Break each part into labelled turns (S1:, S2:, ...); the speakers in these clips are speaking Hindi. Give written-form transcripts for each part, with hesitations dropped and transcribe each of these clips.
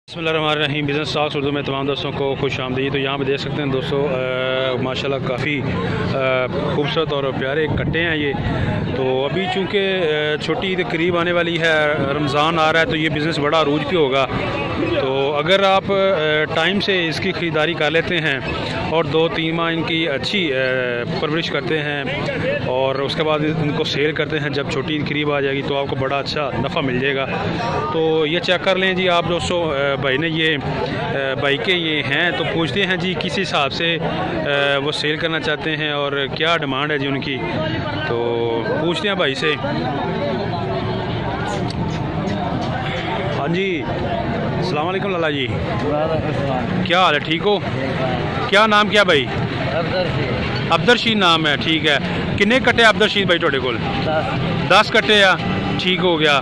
S1: बिस्मिल्लाहिर्रहमानिर्रहीम। बिज़नेस टॉक्स उर्दू में तमाम दोस्तों को खुश आमदीद। तो यहाँ पे देख सकते हैं दोस्तों माशाल्लाह काफ़ी खूबसूरत और प्यारे कट्टे हैं ये। तो अभी चूँकि छोटी ईद करीब आने वाली है, रमज़ान आ रहा है, तो ये बिज़नेस बड़ा अरूज पे होगा। तो अगर आप टाइम से इसकी ख़रीदारी कर लेते हैं और 2-3 माह इनकी अच्छी परवरिश करते हैं और उसके बाद इनको सेल करते हैं, जब छोटी ईद करीब आ जाएगी तो आपको बड़ा अच्छा नफ़ा मिल जाएगा। तो ये चेक कर लें जी आप दोस्तों, भाई ने ये भाई के ये हैं, तो पूछते हैं जी किस हिसाब से वो सेल करना चाहते हैं और क्या डिमांड है जी उनकी। तो पूछते हैं भाई से। हाँ जी, अस्सलाम वालेकुम लाला जी, क्या हाल है, ठीक हो? क्या नाम क्या भाई? अब्दुलरशीद नाम है, ठीक है। किन्ने कट्टे अब्दुलरशीद भाई थोड़े कोल? 10 कट्टे आ, ठीक हो गया।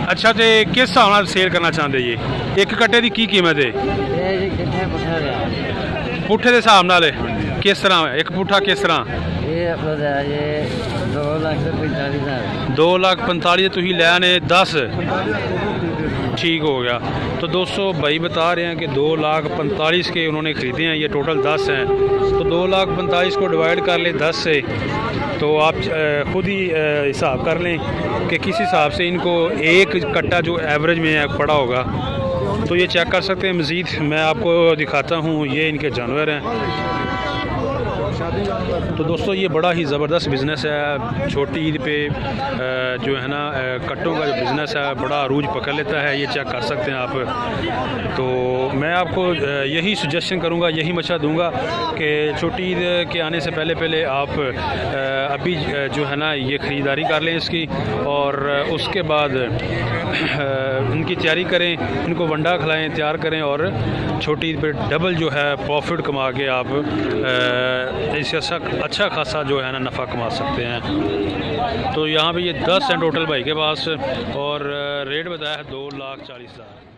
S1: अच्छा, तो किस हिसाब नाल सेल करना चाहते जी? एक कट्टे की कीमत है? पुट्ठे के हिसाब नाल किस तरह एक पुट्ठा किस तरह? 2,45,000 तुम लैने 10, ठीक हो गया। तो दोस्तों भाई बता रहे हैं कि 2,45,000 के उन्होंने ख़रीदे हैं, ये टोटल 10 हैं। तो 2,45,000 को डिवाइड कर लें 10 से, तो आप ख़ुद ही हिसाब कर लें कि किस हिसाब से इनको एक कट्टा जो एवरेज में पड़ा होगा। तो ये चेक कर सकते हैं। मज़ीद मैं आपको दिखाता हूँ, ये इनके जानवर हैं। तो दोस्तों ये बड़ा ही ज़बरदस्त बिज़नेस है। छोटी ईद पे जो है ना कट्टों का जो बिज़नेस है बड़ा अरूज पकड़ लेता है, ये चेक कर सकते हैं आप। तो मैं आपको यही सजेशन करूँगा, यही मशवरा दूँगा कि छोटी ईद के आने से पहले आप अभी जो है ना ये ख़रीदारी कर लें इसकी, और उसके बाद उनकी तैयारी करें, इनको वंडा खिलाएँ, तैयार करें, और छोटी ईद पे डबल जो है प्रॉफिट कमा के आप इससे अच्छा खासा जो है ना नफ़ा कमा सकते हैं। तो यहाँ पे ये 10 हैं टोटल भाई के पास, और रेट बताया है 2,40,000।